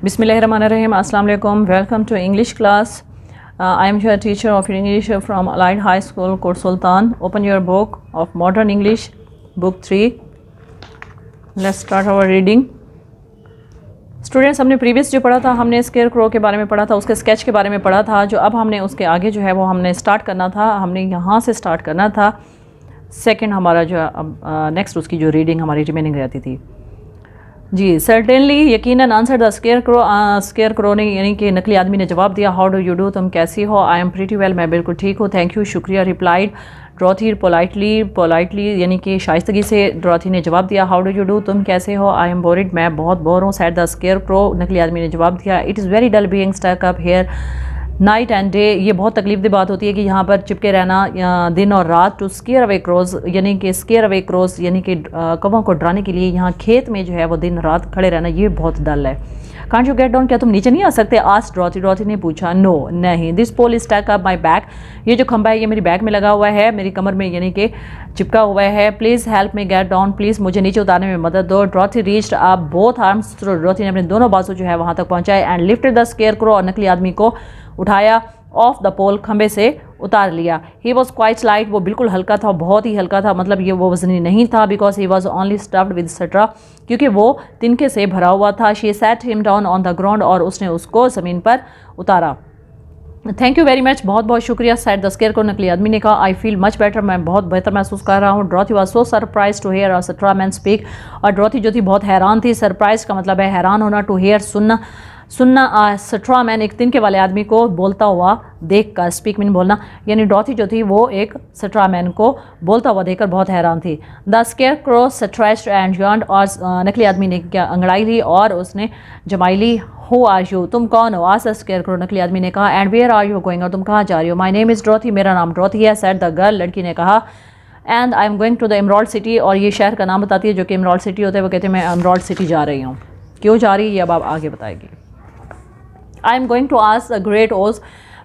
Bismillahirrahmanirrahim. Assalamu alaikum. Welcome to English class. I am your teacher of English from Allied High School, Kot Sultan. Open your book of Modern English, book 3. Let's start our reading. Students, हमने previous जो पढ़ा था, हमने square crow के बारे में पढ़ा था, उसके स्केच के बारे में पढ़ा था। जो अब हमने उसके आगे जो है वो हमने स्टार्ट करना था, हमने यहाँ से स्टार्ट करना था। सेकंड हमारा जो अब नेक्स्ट उसकी जो रीडिंग हमारी रिमेनिंग रहती थी जी। सर्टेनली, यकीनन, आंसर द स्केयर क्रो ने यानी कि नकली आदमी ने जवाब दिया। हाउ डू यू डू, तुम कैसी हो? आई एम प्रीटी वेल, मैं बिल्कुल ठीक हूँ, थैंक यू, शुक्रिया। रिप्लाइड ड्रॉथी पोलाइटली यानी कि शाइस्तगी से ड्रॉथी ने जवाब दिया। हाउ डू यू डू, तुम कैसे हो? आई एम बोरिड, मैं बहुत बोर हूँ। सैड द स्केयर क्रो, नकली आदमी ने जवाब दिया। It is very dull being stuck up here night and day, ये बहुत तकलीफ दी बात होती है कि यहाँ पर चिपके रहना दिन और रात। टू स्केयर अवे क्रोज यानी कि स्केयर अवे क्रोज यानी कि कौवों को डराने के लिए यहाँ खेत में जो है वो दिन रात खड़े रहना, ये बहुत डल है। कांट यू गेट डाउन, क्या तुम नीचे नहीं आ सकते? आज ड्रॉथी ने पूछा। नो, नहीं। This pole is stuck up my back, ये जो खंबा है ये मेरी बैक में लगा हुआ है, मेरी कमर में यानी कि चिपका हुआ है। Please help me get down, please मुझे नीचे उतारने में मदद दो। ड्रॉथी रीच्ड अप बोथ आर्म्स, ड्रॉथी ने अपने दोनों बाजू जो है वहाँ तक पहुँचाए। And lifted the square crow, और नकली आदमी को उठाया। ऑफ द पोल, खंबे से उतार लिया। ही वॉज क्वाइट लाइट, वो बिल्कुल हल्का था, बहुत ही हल्का था, मतलब ये वो वजनी नहीं था। Because he was only stuffed with straw, क्योंकि वो तिनके से भरा हुआ था। She said him down on the ground, और उसने उसको ज़मीन पर उतारा। थैंक यू वेरी मच, बहुत बहुत शुक्रिया। सेड द स्केयर को, नकली आदमी ने कहा। आई फील मच बेटर, मैं बहुत बेहतर महसूस कर रहा हूँ। Dorothy was so surprise to hear a straw man speak, और ड्रॉथी जो थी बहुत हैरान थी। सरप्राइज का मतलब है हैरान होना, टू हेयर सुनना स्ट्रा मैन एक तिनके वाले आदमी को बोलता हुआ देख कर, स्पीक मीन बोलना, यानी ड्रॉथी जो थी वो एक स्ट्रा मैन को बोलता हुआ देखकर बहुत हैरान थी। The scarecrow stretched and yawned, और नकली आदमी ने क्या अंगड़ाई ली और उसने जमाई ली। हु आर यू, तुम कौन हो? आस्क्ड द स्केयर क्रो, नकली आदमी ने कहा। And where are you going, और तुम कहाँ जा रही हो? माई नेम इज़ ड्रॉथी, मेरा नाम ड्रॉथी है। सेड द गर्ल, लड़की ने कहा। And I am going to the emerald City, और ये शहर का नाम बताती है जो कि एमराल्ड सिटी होता है। वो कहते हैं मैं एमराल्ड सिटी जा रही हूँ। क्यों जा रही है ये अब आप आगे बताएगी। I am going to ask the great Oz,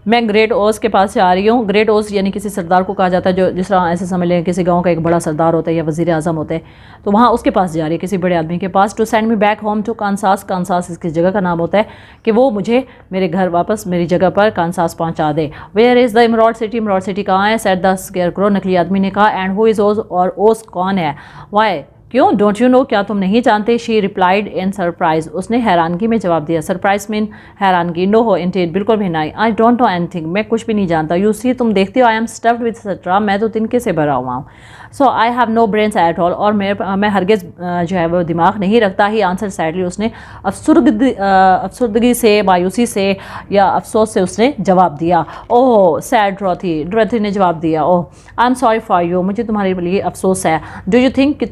मैं ग्रेट ओज के पास जा रही हूँ। ग्रेट ओज यानी किसी सरदार को कहा जाता है, जो जिस तरह ऐसे समझ लें किसी गांव का एक बड़ा सरदार होता है या वज़ीर आज़म होते हैं, तो वहाँ उसके पास जा रही है, किसी बड़े आदमी के पास। To send me back home to Kansas, Kansas इसकी जगह का नाम होता है, कि वो मुझे मेरे घर वापस मेरी जगह पर कानसास पहुँचा दे। Where is the emerald city, emerald city कहाँ है? सेड द स्केयर क्रो, नकली आदमी ने कहा। एंड हु इज़ ओज, और ओज कौन है? वाई, क्यों? डोंट यू नो, क्या तुम नहीं जानते? शी रिप्लाइड इन सरप्राइज, उसने हैरानगी में जवाब दिया। Surprise mean हैरानगी। नो हो इंटेड, बिल्कुल भी नहीं। आई डोंट नो एनीथिंग, मैं कुछ भी नहीं जानता। यू सी, तुम देखते हो, I am stuffed with straw, मैं तो तिनके से भरा हुआ हूँ। So I have no brains at all, और मैं हरगिज़ जो है वो दिमाग नहीं रखता। ही आंसर सैडली, उसने अफसुर्दगी से, मायूसी से या अफसोस से उसने जवाब दिया। ओह सैड ड्रॉथी ने जवाब दिया। Oh I am sorry for you, मुझे तुम्हारे लिए अफसोस है। डू यू थिंक, कि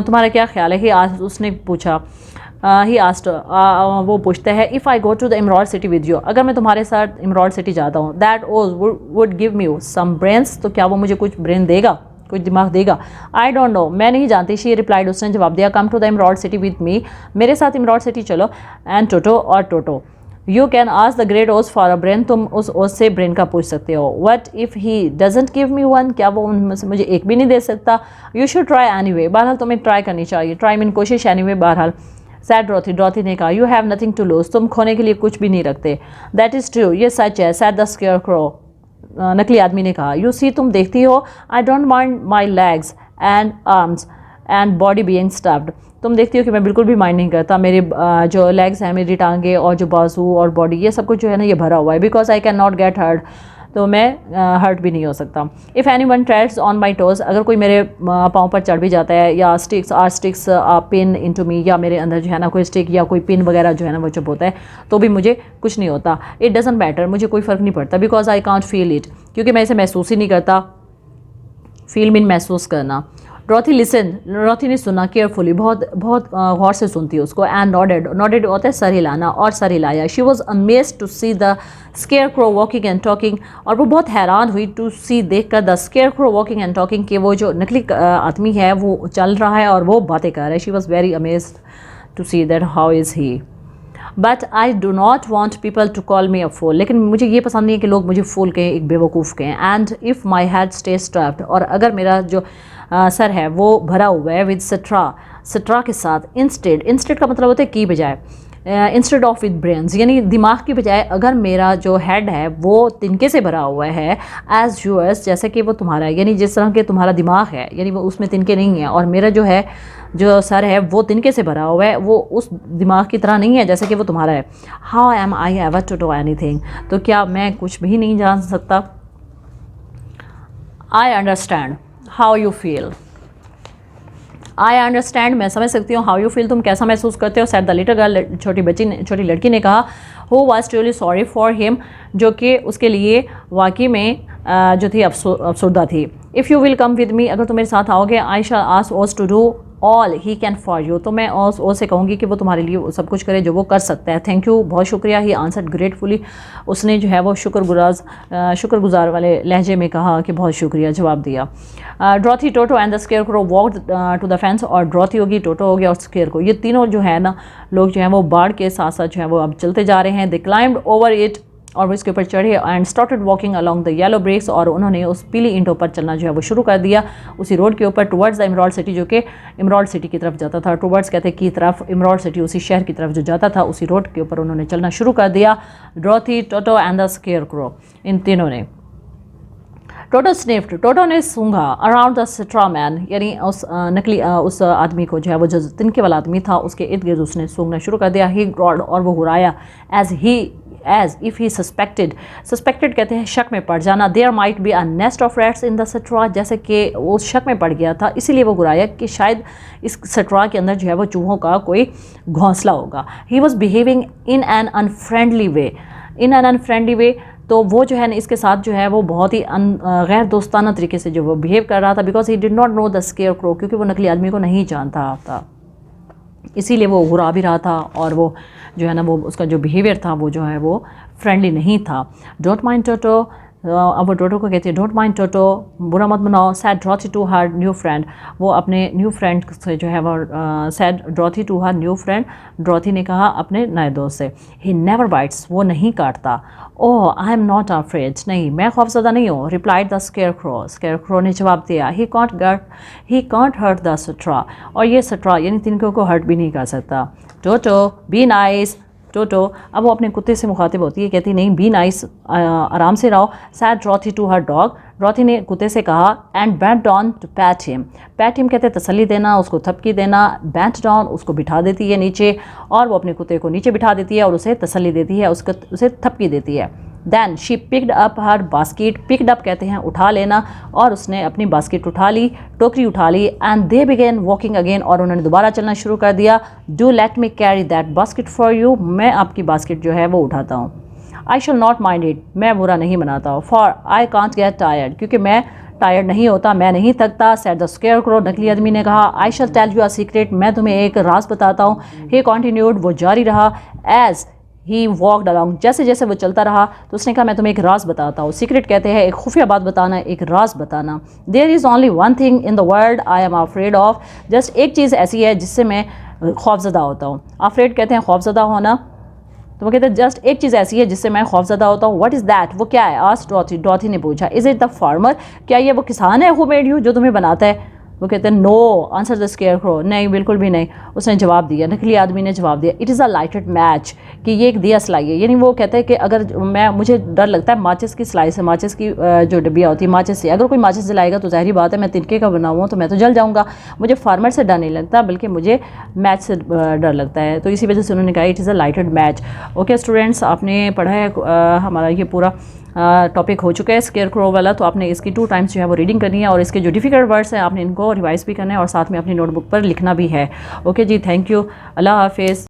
तुम्हारा क्या ख्याल है? ही आज उसने पूछा। ही आस्ट, वो पूछते हैं। If I go to the emerald City with you, अगर मैं तुम्हारे साथ एमराल्ड सिटी जाता हूँ, that Oz would give me some brains, तो क्या वो मुझे कुछ ब्रेन देगा, कुछ दिमाग देगा? आई डोंट नो, मैं नहीं जानती। शी रिप्लाइड, उसने जवाब दिया। Come to the emerald City with me, मेरे साथ एमराल्ड सिटी चलो। एंड टोटो, और Toto. You can ask the great Oz for a brain, तुम उस ओज से ब्रेन का पूछ सकते हो। What if he doesn't give me one, क्या वो उनमें से मुझे एक भी नहीं दे सकता? You should try anyway, बहरहाल तुम्हें ट्राई करनी चाहिए। ट्राई मीन कोशिश, एनी वे बहरहाल। सैड ड्रॉथी ने कहा। You have nothing to lose, तुम खोने के लिए कुछ भी नहीं रखते। दैट इज़ ट्रू, ये सच है। सैड द स्केयर क्रो, नकली आदमी ने कहा। यू सी, तुम देखती हो, I don't mind my legs and arms and body being stuffed, तुम देखती हो कि मैं बिल्कुल भी माइंड नहीं करता, मेरे जो लेग्स हैं, मेरी टांगे और जो बाजू और बॉडी, ये सब कुछ जो है ना ये भरा हुआ है। Because I can not get hurt, तो मैं हर्ट भी नहीं हो सकता। If anyone treads on my toes, अगर कोई मेरे पाँव पर चढ़ भी जाता है, या sticks pin into me, या मेरे अंदर जो है ना कोई स्टिक या कोई पिन वगैरह जो है ना वो चुप होता है, तो भी मुझे कुछ नहीं होता। इट डजेंट मैटर, मुझे कोई फ़र्क नहीं पड़ता। Because I can't feel it, क्योंकि मैं इसे महसूस ही नहीं करता। फील मीन महसूस करना। ड्रॉथी ने सुना केयरफुली, बहुत गौर से सुनती है उसको। एंड नॉडेड होता है सर हिलाना, और सर हिलाया। She was amazed to see the scarecrow walking and talking, और वो बहुत हैरान हुई टू सी देखकर the scarecrow walking and talking, कि वो जो नकली आदमी है वो चल रहा है और वो बातें कर रहा है। She was very amazed to see that how is he. But I do not want people to call me a fool, लेकिन मुझे ये पसंद नहीं है कि लोग मुझे फूल कहें, एक बेवकूफ़ कहें। And if my head stay strapped, और अगर मेरा जो सर है वो भरा हुआ है विद स्ट्रा के साथ। इंस्टेड का मतलब होता है की बजाय। इंस्टेड ऑफ विद ब्रेन्स, यानी दिमाग की बजाय अगर मेरा जो हेड है वो तिनके से भरा हुआ है, एज यूअर्स, जैसे कि वो तुम्हारा है, यानी जिस तरह के तुम्हारा दिमाग है, यानी वो उसमें तिनके नहीं है, और मेरा जो है जो सर है वो तिनके से भरा हुआ है, वो उस दिमाग की तरह नहीं है जैसे कि वो तुम्हारा है। How am I ever to do anything, तो क्या मैं कुछ भी नहीं जान सकता। I understand how you feel, I understand, मैं समझ सकती हूँ, हाउ यू फील, तुम कैसा महसूस करते हो। सेड द लिटिल गर्ल, छोटी लड़की ने कहा, who was truly sorry for him, जो कि उसके लिए वाकई में जो थी अफसरदा थी। If you will come with me, अगर तुम मेरे साथ आओगे, I shall ask Oz to do all he can for you, तो मैं ओस से कहूँगी कि वो तुम्हारे लिए सब कुछ करे जो वो कर सकता है। थैंक यू, बहुत शुक्रिया। ही आंसर्ड ग्रेटफुली, उसने जो है वो शुक्रगुजार वाले लहजे में कहा कि बहुत शुक्रिया, जवाब दिया। Dorothy, Toto and the Scarecrow walk to the fence, और ड्रॉथी होगी, टोटो हो गया और स्केयर क्रो, ये तीनों जो है ना लोग जो है वो बाढ़ के साथ साथ जो है वो अब चलते जा रहे हैं। दे क्लाइम्ड ओवर इट, और वो इसके ऊपर चढ़े, and started walking along the yellow bricks, और उन्होंने उस पीली ईंटों पर चलना जो है वो शुरू कर दिया उसी रोड के ऊपर, टुवर्ड्स द इमराल्ड सिटी, जो कि इमराल्ड सिटी की तरफ जाता था। टुवर्ड्स कहते की तरफ, इमराल्ड सिटी उसी शहर की तरफ जो जाता था, उसी रोड के ऊपर उन्होंने चलना शुरू कर दिया। Dorothy, Toto and the square crow, इन तीनों ने। टोटो स्निफ्ड, टोटो ने सूंघा, अराउंड द स्ट्रॉ मैन, यानी उस नकली उस आदमी को जो है वो जो तिनके वाला आदमी था उसके इर्द गिर्द उसने सूंघना शुरू कर दिया। ही ग्रॉड, और वो हुराया, एज इफ़ ही सस्पेक्टेड कहते हैं शक में पड़ जाना। There might be a nest of rats in the straw, जैसे कि वो शक में पड़ गया था, इसीलिए वो गुराया कि शायद इस सट्रा के अंदर जो है वो चूहों का कोई घोंसला होगा। He was behaving in an unfriendly way, तो वो जो है ना इसके साथ जो है वो बहुत ही गैर दोस्ताना तरीके से जो वो बिहेव कर रहा था, because he did not know the square crow, क्योंकि वो नकली आदमी को नहीं जानता था, इसीलिए वो घुरा भी रहा था, और वो जो है ना वो उसका जो बिहेवियर था वो जो है वो फ्रेंडली नहीं था। डोंट माइंड टोटो, अब वो टोटो को कहती है डोंट माइंड टोटो, बुरा मत मनाओ। Said Dorothy to her new friend, वो अपने न्यू फ्रेंड से जो है वो said Dorothy to her new friend, Dorothy ने कहा अपने नए दोस्त से। ही नेवर बाइट्स, वो नहीं काटता। ओह आई एम नॉट अफ्रेड, नहीं मैं खौफज़दा नहीं हूँ। रिप्लाइड द स्केयर क्रो ने जवाब दिया। ही कॉन्ट हर्ट द सट्रा, और ये सट्रा यानी तिनकों को हर्ट भी नहीं कर सकता। टोटो बी नाइस, टोटो अब वो अपने कुत्ते से मुखातिब होती है, कहती नहीं बी नाइस, आराम से रहो। Said Dorothy to her dog, Dorothy ने कुत्ते से कहा। And bent down to pat him कहते तसल्ली देना, उसको थपकी देना। बेंट डाउन उसको बिठा देती है नीचे, और वो अपने कुत्ते को नीचे बिठा देती है और उसे तसल्ली देती है, उसे थपकी देती है। Then she picked up her basket, picked up कहते हैं उठा लेना, और उसने अपनी बास्केट उठा ली, टोकरी उठा ली। And they began walking again, और उन्होंने दोबारा चलना शुरू कर दिया। Do let me carry that basket for you, मैं आपकी बास्केट जो है वो उठाता हूँ। I shall not mind it, मैं बुरा नहीं मनाता हूँ। For I can't get tired, क्योंकि मैं टायर्ड नहीं होता, मैं नहीं थकता। सैड द स्केयर क्रो, नकली आदमी ने कहा। आई शैल टेल यू अ सीक्रेट, मैं तुम्हें एक राज बताता हूँ। ही कॉन्टिन्यूड, वो जारी रहा। एज ही वॉकड अलॉन्ग, जैसे जैसे वो चलता रहा तो उसने कहा मैं तुम्हें एक राज बताता हूँ। सीक्रेट कहते हैं एक खुफिया बात बताना, एक राज बताना। There is only one thing in the world I am afraid of, just एक चीज़ ऐसी है जिससे मैं खौफज़दा होता हूँ। अफ्रेड कहते हैं खौफज़दा होना, तो वो कहते हैं जस्ट एक चीज़ ऐसी है जिससे मैं खौफज़दा होता हूँ। व्हाट इज़ दैट, वो क्या है? आस्क्ड ड्रॉथी ने पूछा। इज़ इट द फार्मर, क्या ये वो किसान है हु मेड यू, जो तुम्हें बनाता है? वो कहते हैं no, answer the scarecrow, नहीं बिल्कुल भी नहीं। उसने जवाब दिया, नकली आदमी ने जवाब दिया। It is a lighted match, कि ये एक दिया सलाई है, यानी वो कहते हैं कि अगर मुझे डर लगता है माचिस की सलाई से, माचिस की जो डिब्बिया होती है माचिस से, अगर कोई माचिस जलाएगा तो ज़ाहिर बात है मैं तिनके का बना हुआ हूँ तो मैं तो जल जाऊँगा। मुझे फार्मर से डर नहीं लगता, बल्कि मुझे मैच से डर लगता है। तो इसी वजह से उन्होंने कहा it is a lighted match. Okay students, आपने पढ़ा है हमारा ये पूरा टॉपिक हो चुका है स्केयर क्रो वाला, तो आपने इसकी 2 टाइम्स जो है वो रीडिंग करनी है, और इसके जो डिफ़िकल्ट वर्ड्स हैं आपने इनको रिवाइज़ भी करना है, और साथ में अपनी नोटबुक पर लिखना भी है। ओके जी, थैंक यू, अल्लाह हाफिज़।